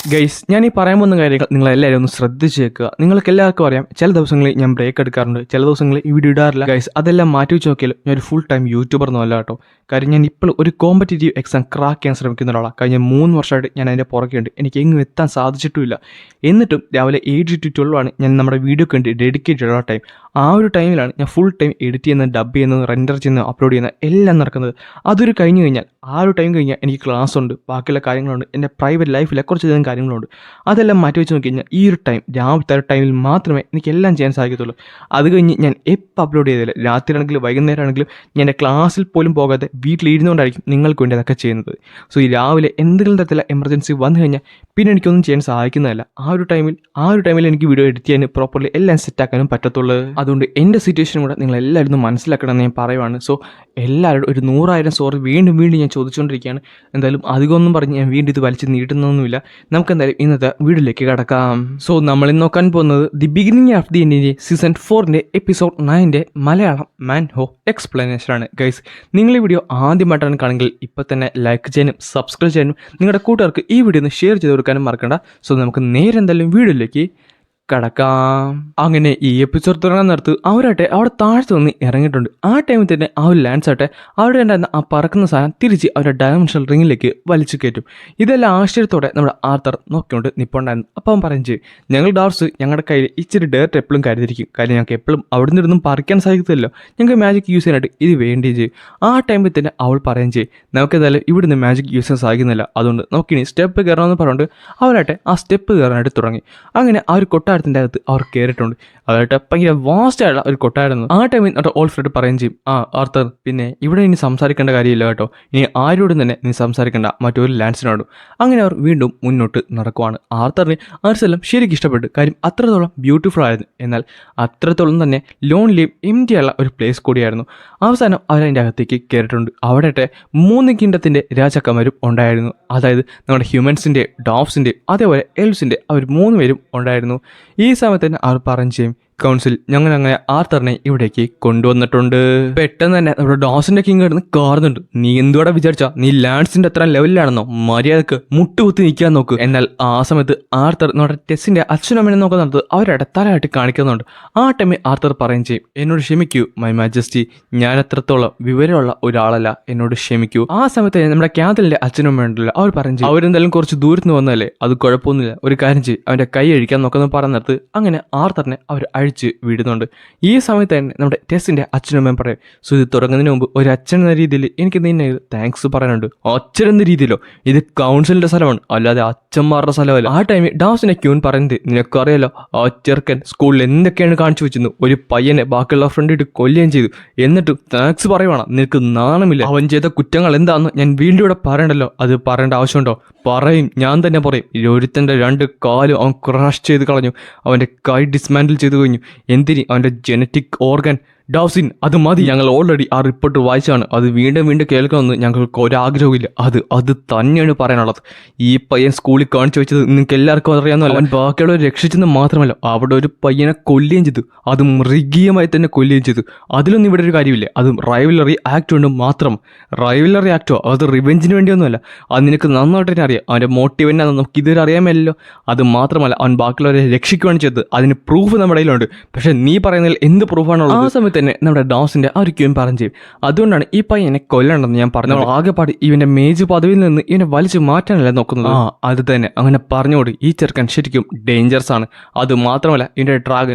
Guys, ഞാൻ ഈ പറയാൻ പോകുന്ന കാര്യങ്ങൾ നിങ്ങളെല്ലാവരും ഒന്ന് ശ്രദ്ധിച്ച് കേൾക്കുക. നിങ്ങൾക്ക് എല്ലാവർക്കും അറിയാം, ചില ദിവസങ്ങളിൽ ഞാൻ ബ്രേക്ക് എടുക്കാറുണ്ട്, ചില ദിവസങ്ങളിൽ ഈ വീഡിയോ ഇടാറില്ല. ഗൈസ്, അതെല്ലാം മാറ്റി വെച്ച് നോക്കിയാലും ഞാൻ ഒരു ഫുൾ ടൈം യൂട്യൂബർ ഒന്നും കേട്ടോ. കാര്യം ഞാൻ ഇപ്പോൾ ഒരു കോമ്പറ്റേറ്റീവ് എക്സാം ക്രാക്ക് ചെയ്യാൻ ശ്രമിക്കുന്ന ഒരാളാണ്. കഴിഞ്ഞ 3 വർഷമായിട്ട് ഞാൻ അതിൻ്റെ പുറകെയുണ്ട്. എനിക്ക് എങ്ങും എത്താൻ സാധിച്ചിട്ടുമില്ല. എന്നിട്ടും രാവിലെ 8 to 12 ആണ് ഞാൻ നമ്മുടെ വീഡിയോക്ക് വേണ്ടി ഡെഡിക്കേറ്റഡ് ഉള്ള ടൈം. ആ ഒരു ടൈമിലാണ് ഞാൻ ഫുൾ ടൈം എഡിറ്റ് ചെയ്യുന്നത്, ഡബ് ചെയ്യുന്നത്, റെൻഡർ ചെയ്യുന്നത്, അപ്ലോഡ് ചെയ്യുന്നത് എല്ലാം നടക്കുന്നത്. അതൊരു കഴിഞ്ഞ് കഴിഞ്ഞാൽ ആ ഒരു ടൈം കഴിഞ്ഞാൽ എനിക്ക് ക്ലാസ് ഉണ്ട്, ബാക്കിയുള്ള കാര്യങ്ങളുണ്ട്, എൻ്റെ പ്രൈവറ്റ് ലൈഫിലെ കുറച്ചധികം കാര്യങ്ങളുണ്ട്. അതെല്ലാം മാറ്റി വെച്ച് നോക്കി കഴിഞ്ഞാൽ ഈ ഒരു ടൈം, രാവിലത്തെ ടൈമിൽ മാത്രമേ എനിക്ക് എല്ലാം ചെയ്യാൻ സാധിക്കത്തുള്ളൂ. അത് കഴിഞ്ഞ് ഞാൻ എപ്പോൾ അപ്ലോഡ് ചെയ്തില്ല, രാത്രിയാണെങ്കിലും വൈകുന്നേരം ആണെങ്കിലും ഞാൻ എൻ്റെ ക്ലാസ്സിൽ പോലും പോകാതെ വീട്ടിലിരുന്നുകൊണ്ടായിരിക്കും നിങ്ങൾക്ക് വേണ്ടി അതൊക്കെ ചെയ്യുന്നത്. സോ ഈ രാവിലെ എന്തെങ്കിലും തരത്തിലുള്ള എമർജൻസി വന്നു കഴിഞ്ഞാൽ പിന്നെ എനിക്കൊന്നും ചെയ്യാൻ സാധിക്കുന്നതല്ല. ആ ഒരു ടൈമിൽ എനിക്ക് വീഡിയോ എഡിറ്റ് ചെയ്യാൻ പ്രോപ്പർലി എല്ലാം സെറ്റാക്കാനും പറ്റത്തുള്ളൂ. അതുകൊണ്ട് എൻ്റെ സിറ്റുവേഷനും കൂടെ നിങ്ങൾ എല്ലാവരും ഒന്ന് മനസ്സിലാക്കണമെന്ന് ഞാൻ പറയുവാണ്. സോ എല്ലാവരും ഒരു 100,000 സോറി വീണ്ടും ഞാൻ ചോദിച്ചുകൊണ്ടിരിക്കുകയാണ്. എന്തായാലും അധികമൊന്നും പറഞ്ഞ് ഞാൻ വീണ്ടും ഇത് വലിച്ച് നീട്ടുന്നൊന്നുമില്ല. നമുക്ക് എന്തായാലും ഇന്നത്തെ വീഡിയോയിലേക്ക് കടക്കാം. സോ നമ്മളിന്ന് നോക്കാൻ പോകുന്നത് ദി ബിഗിനിങ് ഓഫ് ദി ഇന്ത്യൻ്റെ season 4 episode 9 Malayalam manhwa explanation ആണ്. ഗൈസ്, നിങ്ങൾ ഈ വീഡിയോ ആദ്യമായിട്ടാണ് കാണുമെങ്കിൽ ഇപ്പോൾ തന്നെ ലൈക്ക് ചെയ്യാനും സബ്സ്ക്രൈബ് ചെയ്യാനും നിങ്ങളുടെ കൂട്ടുകാർക്ക് ഈ വീഡിയോ ഒന്ന് ഷെയർ ചെയ്ത് കൊടുക്കാനും മറക്കണ്ട. സോ നമുക്ക് നേരെ എന്തായാലും വീഡിയോയിലേക്ക് കടക്കാം. അങ്ങനെ ഈ എപ്പിസോഡ് തുടങ്ങാൻ നേരത്ത് അവരാട്ടെ അവിടെ താഴ്ത്തു നിന്ന് ഇറങ്ങിയിട്ടുണ്ട്. ആ ടൈമിൽ തന്നെ ആ ഒരു ലാൻസ് ആട്ടെ അവിടെ ഉണ്ടായിരുന്ന ആ പറക്കുന്ന സാധനം തിരിച്ച് അവരുടെ ഡയമെൻഷണൽ റിങ്ങിലേക്ക് വലിച്ചു കയറ്റും. ഇതെല്ലാം ആശ്ചര്യത്തോടെ നമ്മുടെ ആർത്തർ നോക്കിക്കൊണ്ട് നിൽപ്പുണ്ടായിരുന്നു. അപ്പം അവൻ പറയും ചെയ്യും, ഞങ്ങൾ ഡാർസ് ഞങ്ങളുടെ കയ്യിൽ ഇച്ചിരി ഡേർട്ട് എപ്പോഴും കരുതിയിരിക്കും. കാര്യം ഞങ്ങൾക്ക് എപ്പോഴും അവിടെ നിന്നൊന്നും പറിക്കാൻ സാധിക്കത്തില്ലല്ലോ, ഞങ്ങൾക്ക് മാജിക് യൂസ് ചെയ്യാനായിട്ട് ഇത് വേണ്ടിയും ചെയ്യും. ആ ടൈമിൽ തന്നെ അവൾ പറയും ചെയ്യും, നമുക്ക് എന്തായാലും ഇവിടുന്ന് മാജിക് യൂസ് ചെയ്യാൻ സാധിക്കുന്നില്ല, അതുകൊണ്ട് നമുക്കിനി സ്റ്റെപ്പ് കയറണമെന്ന് പറഞ്ഞുകൊണ്ട് അവരാട്ടെ ആ സ്റ്റെപ്പ് കയറാനായിട്ട് തുടങ്ങി. അങ്ങനെ ആ ഒരു കൊട്ടാരത്തിൻ്റെ അകത്ത് അവർ കയറിയിട്ടുണ്ട്. അതായിട്ട് ഭയങ്കര വാസ്റ്റ് ആയിട്ടുള്ള ഒരു കൊട്ടായിരുന്നു. ആ ടൈമിൽ നമ്മുടെ ഓൾഫ്രഡ് പറയും ചെയ്യും, ആർത്തർ പിന്നെ ഇവിടെ ഇനി സംസാരിക്കേണ്ട കാര്യമില്ല കേട്ടോ, ഇനി ആരോടും തന്നെ നീ സംസാരിക്കേണ്ട, മറ്റൊരു ലാൻസിനോടും. അങ്ങനെ അവർ വീണ്ടും മുന്നോട്ട് നടക്കുവാണ്. ആർത്തറിന് ആർസെല്ലാം ശരിക്കും ഇഷ്ടപ്പെട്ടു. കാര്യം അത്രത്തോളം ബ്യൂട്ടിഫുൾ ആയിരുന്നു, എന്നാൽ അത്രത്തോളം തന്നെ ലോൺലിയും എംറ്റിയുള്ള ഒരു പ്ലേസ് കൂടിയായിരുന്നു. അവസാനം അവരതിൻ്റെ അകത്തേക്ക് കയറിയിട്ടുണ്ട്. അവിടെ 3 കിങ്ഡത്തിൻ്റെ രാജാക്കന്മാരും ഉണ്ടായിരുന്നു. അതായത് നമ്മുടെ ഹ്യൂമൻസിൻ്റെ, ഡോഫ്സിൻ്റെ, അതേപോലെ എൽസിൻ്റെ അവർ 3 പേരും ഉണ്ടായിരുന്നു. ഈ സമയത്ത് തന്നെ അവർ പറഞ്ഞു ചെയ്യും, കൗൺസിൽ ഞങ്ങൾ അങ്ങനെ ആർത്തറിനെ ഇവിടേക്ക് കൊണ്ടുവന്നിട്ടുണ്ട്. പെട്ടെന്ന് തന്നെ നമ്മുടെ ഡോസിന്റെ കിങ് കിടന്ന് കാറുന്നുണ്ട്. നീ എന്തുകൂടെ വിചാരിച്ചാ നീ ലാൻഡ്സിന്റെ അത്ര ലെവലിലാണെന്നോ, മര്യാദക്ക് മുട്ടുകുത്തി നിൽക്കാൻ നോക്ക്. എന്നാൽ ആ സമയത്ത് ആർത്തർ നമ്മുടെ ടെസ്സിന്റെ അച്ഛനമ്മനെ നോക്കുന്നത് അവരുടെ തലയായിട്ട് കാണിക്കുന്നുണ്ട്. ആ ടൈമിൽ ആർത്തർ പറയും ചെയ്യും, എന്നോട് ക്ഷമിക്കൂ മൈ മാജസ്റ്റി, ഞാൻ അത്രത്തോളം വിവരമുള്ള ഒരാളല്ല, എന്നോട് ക്ഷമിക്കൂ. ആ സമയത്ത് നമ്മുടെ ക്യാതലിന്റെ അച്ഛനമ്മ ഉണ്ടല്ലോ, അവർ പറയും ചെയ്യും, അവരെന്തായാലും കുറച്ച് ദൂരത്ത് വന്നല്ലേ, അത് കുഴപ്പമൊന്നുമില്ല, ഒരു കാര്യം ചെയ്യും, അവന്റെ കൈ അഴിക്കാൻ നോക്കുന്ന പറഞ്ഞിടത്ത് അങ്ങനെ ആർത്തറിനെ അവർ വീടുന്നുണ്ട്. ഈ സമയത്ത് തന്നെ നമ്മുടെ ടെസ്സിന്റെ അച്ഛനമ്മയും പറയും, സോ ഇത് തുടങ്ങുന്നതിന് മുമ്പ് ഒരു അച്ഛൻ എന്ന രീതിയിൽ എനിക്ക് നിന്നെ താങ്ക്സ് പറയാനുണ്ട്. അച്ഛൻ എന്ന രീതിയിലോ, ഇത് കൗൺസിലിന്റെ സ്ഥലമാണ്, അല്ലാതെ അച്ഛന്മാരുടെ സ്ഥലമല്ല. ആ ടൈമിൽ ഡാസിനെ ക്യൂൻ പറയുന്നത്, നിനക്കറിയാലോ ആ ചെറുക്കൻ സ്കൂളിൽ എന്തൊക്കെയാണ് കാണിച്ചു വെച്ചിരുന്നു, ഒരു പയ്യനെ ബാക്കിയുള്ള ഫ്രണ്ട് ഇട്ട് കൊല്ലുകയും ചെയ്തു, എന്നിട്ട് താങ്ക്സ് പറയുവാണ്, നിനക്ക് നാണമില്ല. അവൻ ചെയ്ത കുറ്റങ്ങൾ എന്താണെന്ന് ഞാൻ വീണ്ടും ഇവിടെ പറയണ്ടല്ലോ, അത് പറയേണ്ട ആവശ്യമുണ്ടോ? പറയും, ഞാൻ തന്നെ പറയും. ഒരുത്തൻ്റെ 2 കാലും അവൻ ക്രാഷ് ചെയ്ത് കളഞ്ഞു, അവൻ്റെ കൈ ഡിസ്മാൻഡിൽ ചെയ്ത് കഴിഞ്ഞു. എന്തിന്? അവൻ്റെ ജനറ്റിക് ഓർഗൻ. ഡോസിൻ, അത് മതി, ഞങ്ങൾ ഓൾറെഡി ആ റിപ്പോർട്ട് വായിച്ചാണ്, അത് വീണ്ടും കേൾക്കണമെന്ന് ഞങ്ങൾക്ക് ഒരാഗ്രഹമില്ല. അത് തന്നെയാണ് പറയാനുള്ളത്. ഈ പയ്യൻ സ്കൂളിൽ കാണിച്ചു വെച്ചത് നിങ്ങൾക്ക് എല്ലാവർക്കും അറിയാവുന്നല്ലോ. അവൻ ബാക്കിയുള്ളവർ രക്ഷിച്ചെന്ന് മാത്രമല്ല, അവിടെ ഒരു പയ്യനെ കൊല്ലുകയും ചെയ്തു, അത് മൃഗീയമായി തന്നെ കൊല്ലുകയും ചെയ്തു. അതിലൊന്നും ഇവിടെ ഒരു കാര്യമില്ല, അത് റൈവലറി ആക്ട് കൊണ്ട് മാത്രം. റൈവലറി ആക്ടോ, അത് റിവെഞ്ചിന് വേണ്ടിയൊന്നുമല്ല, അത് നിനക്ക് നന്നായിട്ട് തന്നെ അറിയാം. അവൻ്റെ മോട്ടീവ് എന്നാണെന്ന് നമുക്ക് ഇതുവരെ അറിയാമല്ലോ. അത് മാത്രമല്ല, അവൻ ബാക്കിയുള്ളവരെ രക്ഷിക്കുകയാണ് ചെയ്തത്, അതിന് പ്രൂഫ് നമ്മുടെ കയ്യിലുണ്ട്. പക്ഷെ നീ പറയുന്നതിൽ എന്ത് പ്രൂഫാണുള്ളത്? ആ സമയത്ത് തന്നെ നമ്മുടെ ഡോസിന്റെ ആ ഒരു ക്യൂൻ പറഞ്ഞു ചെയ്യും, അതുകൊണ്ടാണ് ഈ പയ്യനെ കൊല്ലണ്ടെന്ന് ഞാൻ പറഞ്ഞു. ആകെപ്പാട് ഇവന്റെ മേജ് പദവിയിൽ നിന്ന് ഇവനെ വലിച്ചു മാറ്റാനല്ല നോക്കുന്നത്. അത് തന്നെ, അങ്ങനെ പറഞ്ഞോട് ഈ ചെറുക്കൻ ശരിക്കും ഡേഞ്ചറസ് ആണ്. അത് മാത്രമല്ല, ഇവന്റെ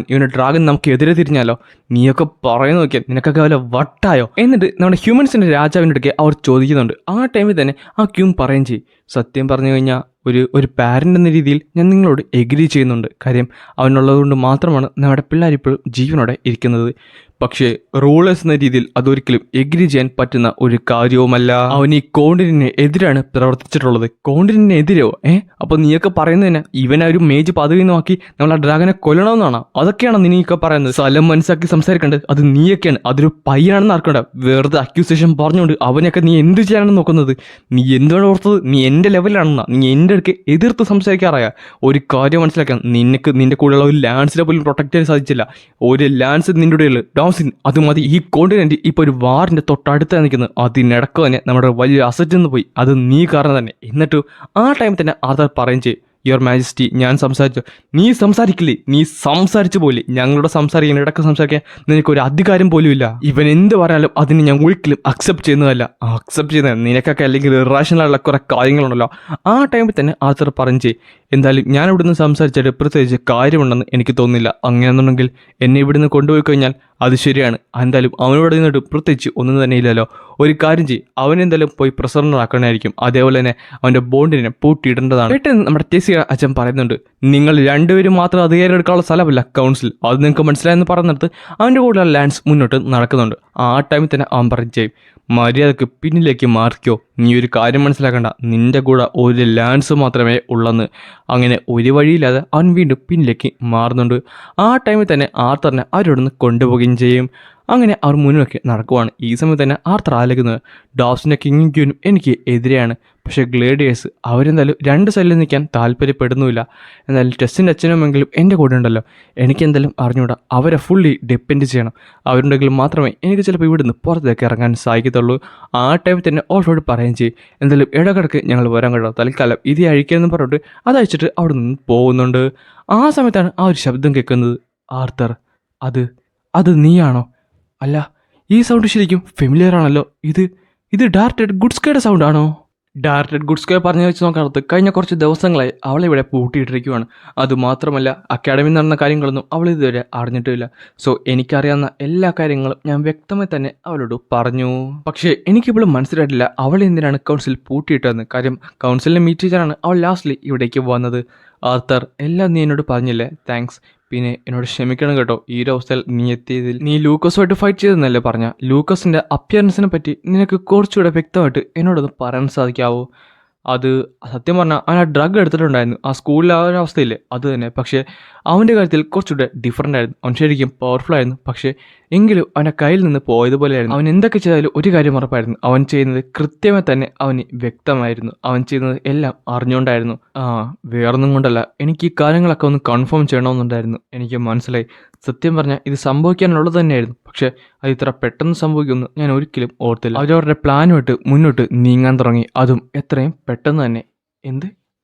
ഡ്രാഗൻ നമുക്ക് എതിരെ തിരിഞ്ഞാലോ? നീയൊക്കെ പറയുന്ന നോക്കിയാൽ നിനക്കൊക്കെ വല്ല വട്ടായോ? എന്നിട്ട് നമ്മുടെ ഹ്യൂമൻസിന്റെ രാജാവിൻ്റെ അടുക്കെ അവർ ചോദിക്കുന്നുണ്ട്. ആ ടൈമിൽ തന്നെ ആ ക്യൂൻ പറയും ചെയ്യും, സത്യം പറഞ്ഞു കഴിഞ്ഞാൽ ഒരു പാരൻ്റ് എന്ന രീതിയിൽ ഞാൻ നിങ്ങളോട് എഗ്രി ചെയ്യുന്നുണ്ട്. കാര്യം അവനുള്ളത് കൊണ്ട് മാത്രമാണ് നമ്മുടെ പിള്ളേരിപ്പോഴും ജീവനോടെ ഇരിക്കുന്നത്. പക്ഷേ റൂളേഴ്സ് എന്ന രീതിയിൽ അതൊരിക്കലും എഗ്രി ചെയ്യാൻ പറ്റുന്ന ഒരു കാര്യവുമല്ല. അവൻ ഈ കോണ്ടിനെ എതിരാണ് പ്രവർത്തിച്ചിട്ടുള്ളത്. കോണ്ടിനെ എതിരോ? അപ്പോൾ നീയൊക്കെ പറയുന്നതിന് ഇവനെ ഒരു മേജ് പദവി നോക്കി നമ്മൾ ആ ഡ്രാഗനെ കൊല്ലണമെന്നാണ്? അതൊക്കെയാണ് നീയൊക്കെ പറയുന്നത്. സ്ഥലം മനസ്സിലാക്കി സംസാരിക്കേണ്ടത് അത് നീയൊക്കെയാണ്. അതൊരു പയ്യനാണെന്ന് ആർക്കണ്ട. വെറുതെ അക്യൂസേഷൻ പറഞ്ഞുകൊണ്ട് അവനെയൊക്കെ നീ എന്ത് ചെയ്യാനാണ് നോക്കുന്നത്? നീ എന്താണ് ഓർത്തത്? നീ എൻ്റെ ലെവലിലാണെന്നാ? നീ എൻ്റെ അടുക്ക് എതിർത്ത് സംസാരിക്കാറായ? ഒരു കാര്യം മനസ്സിലാക്കാം, നിന്റെ കൂടെയുള്ള ഒരു ലാൻസിനെ പോലും പ്രൊട്ടക്ട് ചെയ്യാൻ സാധിച്ചില്ല. ഒരു ലാൻസ് നിന്റെ കൂടെയുള്ള ഡോസിൻ, അത് മതി. ഈ കോണ്ടിനെന്റ് ഇപ്പോൾ ഒരു വാറിന്റെ തൊട്ടടുത്താണ് നിൽക്കുന്നത്. അതിനിടക്ക് തന്നെ നമ്മുടെ വലിയ അസറ്റ് നിന്ന് പോയി, അത് നീ കാരണം തന്നെ. എന്നിട്ട് ആ ടൈമിൽ തന്നെ ആധാർ പറയും ചെയ്യും, യുവർ മാജസ്റ്റി ഞാൻ സംസാരിച്ചു. നീ സംസാരിക്കില്ലേ? നീ സംസാരിച്ചു പോലെ ഞങ്ങളുടെ സംസാരിക്കാൻ ഇടയ്ക്ക് സംസാരിക്കാൻ നിനക്കൊരു അധികാരം പോലും ഇല്ല. ഇവൻ എന്ത് പറഞ്ഞാലും അതിന് ഞാൻ ഒരിക്കലും അക്സെപ്റ്റ് ചെയ്യുന്നതല്ല. അക്സെപ്റ്റ് ചെയ്യുന്നത് നിനക്കൊക്കെ അല്ലെങ്കിൽ ഇറാഷണലുള്ള കുറെ കാര്യങ്ങളുണ്ടല്ലോ. ആ ടൈമിൽ തന്നെ ആർത്തർ പറഞ്ഞു, എന്തായാലും ഞാൻ ഇവിടുന്ന് സംസാരിച്ചിട്ട് പ്രത്യേകിച്ച് കാര്യമുണ്ടെന്ന് എനിക്ക് തോന്നുന്നില്ല. അങ്ങനെയാണെന്നുണ്ടെങ്കിൽ എന്നെ ഇവിടുന്ന് കൊണ്ടുപോയി കഴിഞ്ഞാൽ അത് ശരിയാണ്. എന്തായാലും അവനോട് നിന്നിട്ട് പ്രത്യേകിച്ച് ഒന്നും തന്നെ ഇല്ലല്ലോ. ഒരു കാര്യം ചെയ്യും, അവനെന്തായാലും പോയി പ്രസിഡന്റ് ആക്കണമായിരിക്കും. അതേപോലെ തന്നെ അവൻ്റെ ബോണ്ടിനെ പൂട്ടിയിടേണ്ടതാണ്. പെട്ടെന്ന് നമ്മുടെ ടെസ്സി അച്ഛൻ പറയുന്നുണ്ട്, നിങ്ങൾ രണ്ടുപേരും മാത്രം അധികാരം എടുക്കാനുള്ള സ്ഥലമല്ല കൗൺസിൽ, അത് നിങ്ങൾക്ക് മനസ്സിലായെന്ന് പറഞ്ഞിടത്ത് അവൻ്റെ കൂടെയുള്ള ലാൻസ് മുന്നോട്ട് നടക്കുന്നുണ്ട്. ആ ടൈമിൽ തന്നെ അവൻ പറഞ്ഞു ചെയ്യും, മര്യാദക്ക് പിന്നിലേക്ക് മാറിക്കോ. നീ ഒരു കാര്യം മനസ്സിലാക്കണ്ട, നിന്റെ കൂടെ ഒരു ലാൻസ് മാത്രമേ ഉള്ളെന്ന്. അങ്ങനെ ഒരു വഴിയില്ലാതെ അവൻ വീണ്ടും പിന്നിലേക്ക് മാറുന്നുണ്ട്. ആ ടൈമിൽ തന്നെ ആർത്തറിനെ അവരോടൊന്ന് കൊണ്ടുപോവുകയും ചെയ്യും. അങ്ങനെ അവർ മുന്നോട്ട് നടക്കുവാണ്. ഈ സമയത്ത് തന്നെ ആർത്തർ ആലോചിക്കുന്നത്, ഡോബ്സിൻ്റെ കിങ്ങും ക്യൂനും എനിക്ക് എതിരെയാണ്. പക്ഷേ ഗ്ലേഡിയേഴ്സ് അവരെന്തായാലും രണ്ട് സൈഡിൽ നിൽക്കാൻ താല്പര്യപ്പെടുന്നുമില്ല. എന്തായാലും ടെസ്സിൻ്റെ അച്ഛനുമെങ്കിലും എൻ്റെ കൂടെ ഉണ്ടല്ലോ, എനിക്കെന്തായാലും അറിഞ്ഞുകൂടാ. അവരെ ഫുള്ളി ഡിപ്പെൻഡ് ചെയ്യണം. അവരുണ്ടെങ്കിൽ മാത്രമേ എനിക്ക് ചിലപ്പോൾ ഇവിടുന്ന് പുറത്തേക്ക് ഇറങ്ങാൻ സാധിക്കത്തുള്ളൂ. ആ ടൈമിൽ തന്നെ ഓൾറോഡ് പറയുകയും ചെയ്യും, എന്തായാലും ഇടക്കിടക്ക് ഞങ്ങൾ വരാൻ കേട്ടോ, തൽക്കാലം ഇത് അഴിക്കാമെന്ന് പറഞ്ഞിട്ട് അത് അയച്ചിട്ട് അവിടെ നിന്ന് പോകുന്നുണ്ട്. ആ സമയത്താണ് ആ ഒരു ശബ്ദം കേൾക്കുന്നത്. ആർത്തർ, അത് നീയാണോ? അല്ല, ഈ സൗണ്ട് ശരിക്കും ഫെമിലിയർ ആണല്ലോ. ഇത് ഡയറക്റ്റഡ് ഗുഡ് സ്കൈയുടെ സൗണ്ട് ആണോ? ഡയറക്റ്റഡ് ഗുഡ് സ്കൈ പറഞ്ഞു വെച്ച് നോക്കാത്ത കഴിഞ്ഞ കുറച്ച് ദിവസങ്ങളായി അവളെ ഇവിടെ പൂട്ടിയിട്ടിരിക്കുവാണ്. അതുമാത്രമല്ല, അക്കാഡമിയിൽ നടന്ന കാര്യങ്ങളൊന്നും അവൾ ഇതുവരെ അറിഞ്ഞിട്ടില്ല. സോ എനിക്കറിയാവുന്ന എല്ലാ കാര്യങ്ങളും ഞാൻ വ്യക്തമായി തന്നെ അവളോട് പറഞ്ഞു. പക്ഷേ എനിക്കിപ്പോഴും മനസ്സിലായിട്ടില്ല അവൾ എന്തിനാണ് കൗൺസിൽ പൂട്ടിയിട്ടതെന്ന്. കാര്യം കൗൺസിലിനെ മീറ്റ് ചെയ്താണ് അവൾ ലാസ്റ്റ്ലി ഇവിടേക്ക് വന്നത്. ആർത്തർ, എല്ലാം നീ എന്നോട് പറഞ്ഞില്ലേ, താങ്ക്സ്. പിന്നെ എന്നോട് ക്ഷമിക്കണം കേട്ടോ, ഈ ഒരു അവസ്ഥയിൽ നീ എത്തിയതിൽ. നീ ലൂക്കസുമായിട്ട് ഫൈറ്റ് ചെയ്തെന്നല്ലേ പറഞ്ഞ? ലൂക്കസിൻ്റെ അപ്പിയറൻസിനെ പറ്റി നിനക്ക് കുറച്ചുകൂടെ വ്യക്തമായിട്ട് എന്നോടൊന്ന് പറയാൻ സാധിക്കാവോ? അത് സത്യം പറഞ്ഞാൽ അവൻ ആ ഡ്രഗ് എടുത്തിട്ടുണ്ടായിരുന്നു, ആ സ്കൂളിലെ ആ ഒരു അവസ്ഥയില്ലേ, അത് തന്നെ. പക്ഷേ അവൻ്റെ കാര്യത്തിൽ കുറച്ചുകൂടെ ഡിഫറൻ്റ് ആയിരുന്നു. അവൻ ശരിക്കും പവർഫുൾ ആയിരുന്നു, പക്ഷേ എങ്കിലും അവൻ്റെ കയ്യിൽ നിന്ന് പോയതുപോലെയായിരുന്നു. അവൻ എന്തൊക്കെ ചെയ്താലും ഒരു കാര്യം ഉറപ്പായിരുന്നു, അവൻ ചെയ്യുന്നത് കൃത്യമായി തന്നെ അവന് വ്യക്തമായിരുന്നു. അവൻ ചെയ്യുന്നത് എല്ലാം അറിഞ്ഞുകൊണ്ടായിരുന്നു. വേറൊന്നും കൊണ്ടല്ല, എനിക്ക് ഈ കാര്യങ്ങളൊക്കെ ഒന്ന് കൺഫേം ചെയ്യണമെന്നുണ്ടായിരുന്നു. എനിക്ക് മനസ്സിലായി, സത്യം പറഞ്ഞാൽ ഇത് സംഭവിക്കാനുള്ളത് തന്നെയായിരുന്നു. പക്ഷേ അത് ഇത്ര പെട്ടെന്ന് സംഭവിക്കുമെന്ന് ഞാൻ ഒരിക്കലും ഓർത്തില്ല. അവരവരുടെ പ്ലാനുമായിട്ട് മുന്നോട്ട് നീങ്ങാൻ തുടങ്ങി, അതും എത്രയും പെട്ടെന്ന് തന്നെ.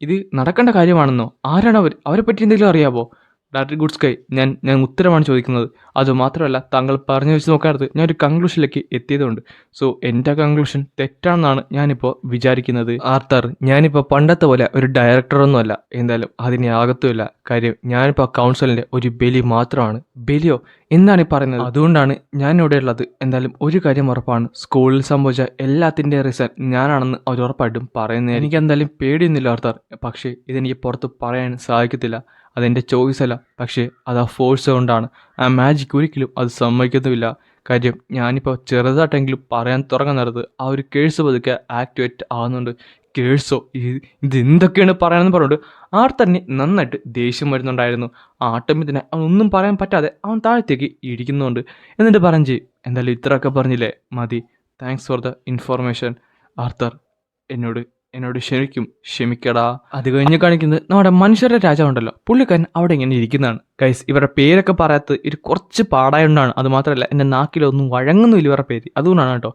ഇത് നടക്കേണ്ട കാര്യമാണെന്നോ? ആരാണ് അവരെ പറ്റി എന്തെങ്കിലും അറിയാമോ? ഡയറക്ടർ ഗുഡ് സ്കൈ, ഞാൻ ഉത്തരമാണ് ചോദിക്കുന്നത്. അതുമാത്രമല്ല, താങ്കൾ പറഞ്ഞു വെച്ച് നോക്കാറുണ്ട് ഞാൻ ഒരു കൺക്ലൂഷനിലേക്ക് എത്തിയതുകൊണ്ട്. സോ എൻ്റെ കൺക്ലൂഷൻ തെറ്റാണെന്നാണ് ഞാനിപ്പോൾ വിചാരിക്കുന്നത്. ആർത്തർ, ഞാനിപ്പോൾ പണ്ടത്തെ പോലെ ഒരു ഡയറക്ടറൊന്നുമല്ല, എന്തായാലും അതിനെ ആകത്തുമില്ല. കാര്യം ഞാനിപ്പോൾ കൗൺസിലിൻ്റെ ഒരു ബലി മാത്രമാണ്. ബലിയോ എന്നാണ് ഈ പറയുന്നത്? അതുകൊണ്ടാണ് ഞാൻ ഇവിടെ ഉള്ളത്. എന്തായാലും ഒരു കാര്യം ഉറപ്പാണ്, സ്കൂളിൽ സംഭവിച്ച എല്ലാത്തിൻ്റെ റീസൺ ഞാനാണെന്ന് അവർ ഉറപ്പായിട്ടും പറയുന്നത്. എനിക്ക് എന്തായാലും പേടിയൊന്നുമില്ല ആർത്തർ, പക്ഷേ ഇതെനിക്ക് പുറത്ത് പറയാൻ സാധിക്കത്തില്ല. അതെൻ്റെ ചോയ്സ് അല്ല, പക്ഷേ അത് ആ ഫോഴ്സ് കൊണ്ടാണ്. ആ മാജിക് ഒരിക്കലും അത് സമ്മതിക്കുന്നുമില്ല. കാര്യം ഞാനിപ്പോൾ ചെറുതായിട്ടെങ്കിലും പറയാൻ തുടങ്ങുന്നത് ആ ഒരു കേഴ്സ് പതുക്കെ ആക്ടിവേറ്റ് ആകുന്നുണ്ട്. കേഴ്സോ? ഇത് എന്തൊക്കെയാണ് പറയാനെന്ന് പറഞ്ഞുകൊണ്ട് തന്നെ നന്നായിട്ട് ദേഷ്യം വരുന്നുണ്ടായിരുന്നു. ആട്ടമ്മിൽ തന്നെ അവനൊന്നും പറയാൻ പറ്റാതെ അവൻ താഴത്തേക്ക് ഇടിക്കുന്നുണ്ട്. എന്നിട്ട് പറഞ്ഞു ചെയ്യും, എന്തായാലും ഇത്രയൊക്കെ പറഞ്ഞില്ലേ, മതി. Thanks for the information. Arthur, എന്നോട് ക്ഷമിക്കടാ. അത് കഴിഞ്ഞ് കാണിക്കുന്നത് നമ്മുടെ മനുഷ്യരുടെ രാജാവുണ്ടല്ലോ, പുള്ളിക്കാരൻ അവിടെ ഇങ്ങനെ ഇരിക്കുന്നതാണ്. ഗൈസ്, ഇവരുടെ പേരൊക്കെ പറയാത്തത് ഇത് കുറച്ച് പാടായതുകൊണ്ടാണ്. അതുമാത്രമല്ല, എൻ്റെ നാക്കിലൊന്നും വഴങ്ങുന്നില്ല ഇവരുടെ പേര്, അതുകൊണ്ടാണ് കേട്ടോ.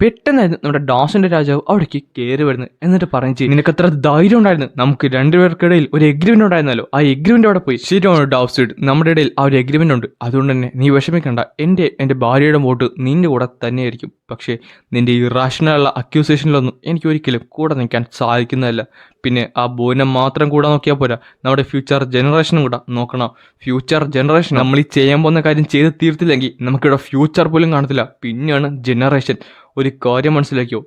പെട്ടെന്നായിരുന്നു നമ്മുടെ ഡോസിൻ്റെ രാജാവ് അവിടേക്ക് കയറി വരുന്നത്. എന്നിട്ട് പറഞ്ഞു ചെയ്യും, നിനക്ക് എത്ര ധൈര്യം ഉണ്ടായിരുന്നു? നമുക്ക് രണ്ടുപേർക്കിടയിൽ ഒരു എഗ്രിമെൻ്റ് ഉണ്ടായിരുന്നല്ലോ, ആ എഗ്രിമെൻ്റ് അവിടെ പോയി. ശരിയാണ് ഡോബ്സൈഡ്, നമ്മുടെ ഇടയിൽ ആ ഒരു എഗ്രിമെൻ്റ് ഉണ്ട്. അതുകൊണ്ട് തന്നെ നീ വിഷമിക്കണ്ട, എൻ്റെ ഭാര്യയുടെ വോട്ട് നിൻ്റെ കൂടെ തന്നെയായിരിക്കും. പക്ഷേ നിൻ്റെ ഈ റാഷണലുള്ള അക്യൂസേഷനിലൊന്നും എനിക്ക് ഒരിക്കലും കൂടെ നിൽക്കാൻ സാധിക്കുന്നതല്ല. പിന്നെ ആ ബോനെ മാത്രം കൂടെ നോക്കിയാൽ പോരാ, നമ്മുടെ ഫ്യൂച്ചർ ജനറേഷനും കൂടെ നോക്കണം. ഫ്യൂച്ചർ ജനറേഷൻ നമ്മൾ ഈ ചെയ്യാൻ പോകുന്ന കാര്യം ചെയ്ത് തീർത്തില്ലെങ്കിൽ നമുക്കിവിടെ ഫ്യൂച്ചർ പോലും കാണത്തില്ല. പിന്നെയാണ് ജനറേഷൻ. ഒരു കാര്യം മനസ്സിലാക്കിയോ,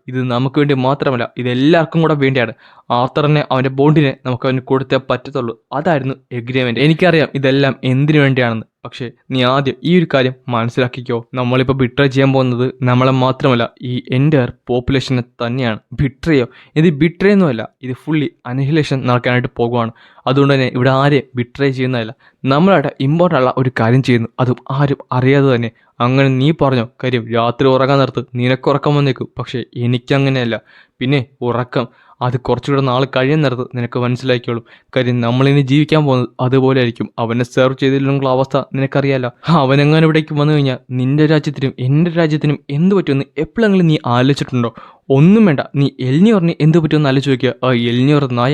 ഇത് നമുക്ക് വേണ്ടി മാത്രമല്ല, ഇതെല്ലാവർക്കും കൂടെ വേണ്ടിയാണ്. ആർത്തറിനെ അവൻ്റെ ബോണ്ടിനെ നമുക്ക് അവന് കൊടുത്തേ പറ്റത്തുള്ളൂ. അതായിരുന്നു എഗ്രിമെൻ്റ്. എനിക്കറിയാം ഇതെല്ലാം എന്തിനു വേണ്ടിയാണെന്ന്, പക്ഷേ നീ ആദ്യം ഈ ഒരു കാര്യം മനസ്സിലാക്കിക്കോ. നമ്മളിപ്പോൾ ബിട്രേ ചെയ്യാൻ പോകുന്നത് നമ്മളെ മാത്രമല്ല, ഈ എൻ്റയർ പോപ്പുലേഷനെ തന്നെയാണ്. ബിട്രയോ? ഇത് ബിട്രേ ഒന്നുമല്ല, ഇത് ഫുള്ളി അനിഹിലേഷൻ നടക്കാനായിട്ട് പോകുവാണ്. അതുകൊണ്ട് തന്നെ ഇവിടെ ആരെയും ബിട്രേ ചെയ്യുന്നതല്ല, നമ്മളവിടെ ഇമ്പോർട്ടൻ്റ് ഉള്ള ഒരു കാര്യം ചെയ്യുന്നു, അതും ആരും അറിയാതെ തന്നെ. അങ്ങനെ നീ പറഞ്ഞോ കാര്യം, രാത്രി ഉറങ്ങാൻ നേരത്ത് നിനക്ക് ഉറക്കം വന്നേക്കും, പക്ഷേ എനിക്കങ്ങനെയല്ല. പിന്നെ ഉറക്കം അത് കുറച്ചുകൂടെ നാൾ കഴിയുന്നിടത്ത് നിനക്ക് മനസ്സിലാക്കിയോളും. കാര്യം നമ്മളിനി ജീവിക്കാൻ പോകുന്നത് അതുപോലെ ആയിരിക്കും. അവനെ സെർവ് ചെയ്തില്ലെന്നുള്ള അവസ്ഥ നിനക്കറിയാലോ. അവനെങ്ങാനും ഇവിടേക്ക് വന്നു കഴിഞ്ഞാൽ നിന്റെ രാജ്യത്തിനും എൻ്റെ രാജ്യത്തിനും എന്ത് പറ്റുമെന്ന് എപ്പോഴെങ്കിലും നീ ആലോചിച്ചിട്ടുണ്ടോ? ഒന്നും വേണ്ട, നീ എൽനിയോറിന് എന്ത് പറ്റുമെന്ന് ആലോചിച്ച് നോക്കിയ. ആ എൽനിയോർ നായ,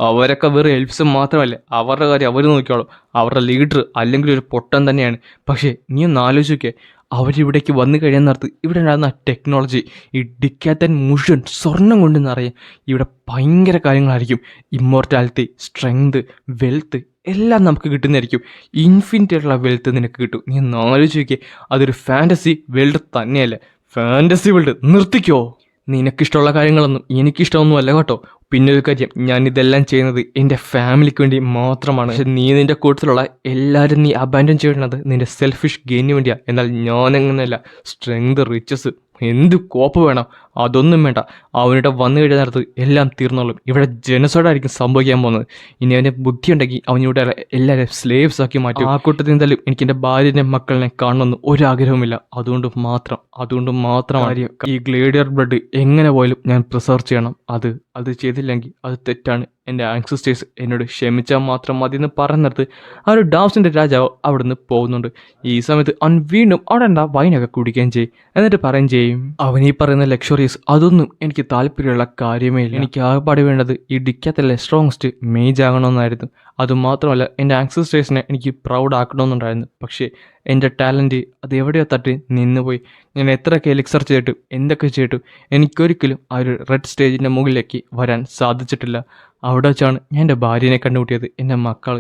അവരൊക്കെ വെറും എൽഫ്സ് മാത്രമല്ലേ, അവരുടെ കാര്യം അവർ നോക്കിയോളും. അവരുടെ ലീഡർ അല്ലെങ്കിൽ ഒരു പൊട്ടൻ തന്നെയാണ്. പക്ഷേ നീ ഒന്ന് ആലോചിച്ച് നോക്കിയേ, അവരിവിടേക്ക് വന്നു കഴിയാൻ നേരത്ത് ഇവിടെ ഉണ്ടാകുന്ന ടെക്നോളജി, ഈ ഡിക്കാത്തൻ മുഴുവൻ സ്വർണം കൊണ്ട് നിറയെ. ഇവിടെ ഭയങ്കര കാര്യങ്ങളായിരിക്കും. ഇമ്മോർട്ടാലിറ്റി, സ്ട്രെങ്ത്, വെൽത്ത് എല്ലാം നമുക്ക് കിട്ടുന്നതായിരിക്കും. ഇൻഫിനിറ്റി ആയിട്ടുള്ള വെൽത്ത് നിനക്ക് കിട്ടും. നീ ഒന്ന് ആലോചിച്ച് നോക്കിയേ, അതൊരു ഫാൻറ്റസി വേൾഡ് തന്നെയല്ലേ. ഫാൻറ്റസി വേൾഡ് നിർത്തിക്കോ. നിനക്കിഷ്ടമുള്ള കാര്യങ്ങളൊന്നും എനിക്കിഷ്ടമൊന്നും അല്ല കേട്ടോ. പിന്നെ ഒരു കാര്യം, ഞാൻ ഇതെല്ലാം ചെയ്യുന്നത് എൻ്റെ ഫാമിലിക്ക് വേണ്ടി മാത്രമാണ്. പക്ഷെ നീ നിൻ്റെ കൂട്ടത്തിലുള്ള എല്ലാവരും നീ അബാൻഡൻ ചെയ്യുന്നത് നിൻ്റെ സെൽഫിഷ് ഗെയിനിന് വേണ്ടിയാണ്. എന്നാൽ ഞാനങ്ങനെയല്ല. സ്ട്രെങ്ത്, റിച്ചസ്, എന്ത് കോപ്പ് വേണം അതൊന്നും വേണ്ട. അവനിവിടെ വന്നു കഴിഞ്ഞ നേരത്ത് എല്ലാം തീർന്നോളും. ഇവിടെ ജനസോഡായിരിക്കും സംഭവിക്കാൻ പോകുന്നത്. ഇനി അവൻ്റെ ബുദ്ധി ഉണ്ടെങ്കിൽ അവനിവിടെ എല്ലാവരും സ്ലേവ്സ് ആക്കി മാറ്റും. ആ കൂട്ടത്തിൽ എന്തായാലും എനിക്ക് എൻ്റെ ഭാര്യനെ മക്കളിനെ കാണണമെന്ന് ഒരാഗ്രഹവുമില്ല. അതുകൊണ്ട് മാത്രം ഈ ഗ്ലേഡിയർ ബ്ലഡ് എങ്ങനെ പോയാലും ഞാൻ പ്രിസർവ് ചെയ്യണം. അത് ചെയ്തില്ലെങ്കിൽ അത് തെറ്റാണ്. എൻ്റെ ആൻസിസ്റ്റേഴ്സ് എന്നോട് ക്ഷമിച്ചാൽ മാത്രം മതി എന്ന് പറയുന്നിടത്ത് ആ ഒരു ഡാവ്സിൻ്റെ രാജാവ് അവിടെ നിന്ന് പോകുന്നുണ്ട്. ഈ സമയത്ത് അവൻ വീണ്ടും അവിടെ എന്താ വൈനൊക്കെ കുടിക്കുകയും ചെയ്യും. എന്നിട്ട് പറയുകയും ചെയ്യും, അവൻ ഈ പറയുന്ന ലക്ഷറീസ് അതൊന്നും എനിക്ക് താല്പര്യമുള്ള കാര്യമേ ഇല്ല. എനിക്ക് ആകെപ്പാട് വേണ്ടത് ഈ ഡിക്കാത്തല്ലേ സ്ട്രോങ്സ്റ്റ് മേജ് ആകണമെന്നായിരുന്നു. അതുമാത്രമല്ല എൻ്റെ ആൻസിസ്റ്റേഴ്സിനെ എനിക്ക് പ്രൗഡ് ആക്കണമെന്നുണ്ടായിരുന്നു. പക്ഷേ എൻ്റെ ടാലൻറ്റ് അത് എവിടെയോ തട്ടി നിന്നുപോയി. ഞാൻ എത്രയൊക്കെ എലിക്സർ ചെയ്തിട്ടും എന്തൊക്കെ ചെയ്തിട്ടും എനിക്കൊരിക്കലും ആ ഒരു റെഡ് സ്റ്റേജിൻ്റെ മുകളിലേക്ക് വരാൻ സാധിച്ചിട്ടില്ല. അവിടെ വെച്ചാണ് ഞാൻ എൻ്റെ ഭാര്യനെ കണ്ടുമുട്ടിയത്, എൻ്റെ മക്കൾ.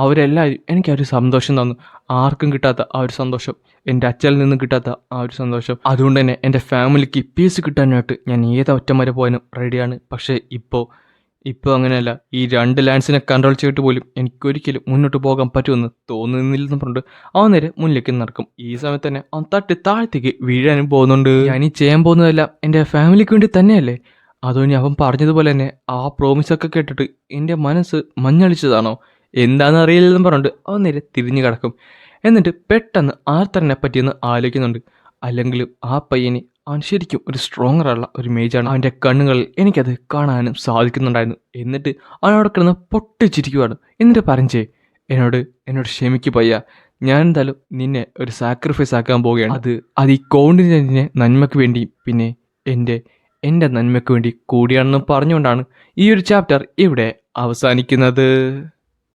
അവരെല്ലാവരും എനിക്ക് ആ ഒരു സന്തോഷം തന്നു. ആർക്കും കിട്ടാത്ത ആ ഒരു സന്തോഷം, എൻ്റെ അച്ഛനിൽ നിന്നും കിട്ടാത്ത ആ ഒരു സന്തോഷം. അതുകൊണ്ട് തന്നെ എൻ്റെ ഫാമിലിക്ക് പീസ് കിട്ടാനായിട്ട് ഞാൻ ഏതൊറ്റം വരെ പോകാനും റെഡിയാണ്. പക്ഷേ ഇപ്പോൾ അങ്ങനെയല്ല. ഈ 2 ലാൻഡ്സിനെ കൺട്രോൾ ചെയ്തിട്ട് പോലും എനിക്കൊരിക്കലും മുന്നോട്ട് പോകാൻ പറ്റുമെന്ന് തോന്നുന്നില്ലെന്ന് പറഞ്ഞിട്ട് അവൻ നേരെ മുന്നിലേക്ക് നടക്കും. ഈ സമയത്ത് തന്നെ അവൻ തട്ടി താഴത്തേക്ക് വീഴാനും പോകുന്നുണ്ട്. ഞാൻ ഈ ചെയ്യാൻ പോകുന്നതെല്ലാം എൻ്റെ ഫാമിലിക്ക് വേണ്ടി തന്നെയല്ലേ. അതുകൊണ്ട് അവൻ പറഞ്ഞതുപോലെ തന്നെ ആ പ്രോമിസൊക്കെ കേട്ടിട്ട് എൻ്റെ മനസ്സ് മഞ്ഞളിച്ചതാണോ എന്താണെന്ന് അറിയില്ലെന്ന് പറഞ്ഞിട്ട് അവൻ നേരെ തിരിഞ്ഞു കിടക്കും. എന്നിട്ട് പെട്ടെന്ന് ആർത്തറിനെ പറ്റിയെന്ന് ആലോചിക്കുന്നുണ്ട്. അല്ലെങ്കിലും ആ പയ്യന് അവൻ ശരിക്കും ഒരു സ്ട്രോങ്ങറുള്ള ഒരു മേജാണ്. അവൻ്റെ കണ്ണുകളിൽ എനിക്കത് കാണാനും സാധിക്കുന്നുണ്ടായിരുന്നു. എന്നിട്ട് അവനവിടെ കിടന്ന് പൊട്ടിച്ചിരിക്കുവാണ്. എന്നിട്ട് പറഞ്ഞേ, എന്നോട് ക്ഷമിക്ക് പയ്യ, ഞാൻ എന്തായാലും നിന്നെ ഒരു സാക്രിഫൈസ് ആക്കാൻ പോവുകയാണ്. അത് ഈ കോണ്ടിനെന്റിൻ്റെ നന്മയ്ക്ക് വേണ്ടി, പിന്നെ എൻ്റെ നന്മയ്ക്ക് വേണ്ടി കൂടിയാണെന്ന് പറഞ്ഞുകൊണ്ടാണ് ഈ ഒരു ചാപ്റ്റർ ഇവിടെ അവസാനിക്കുന്നത്.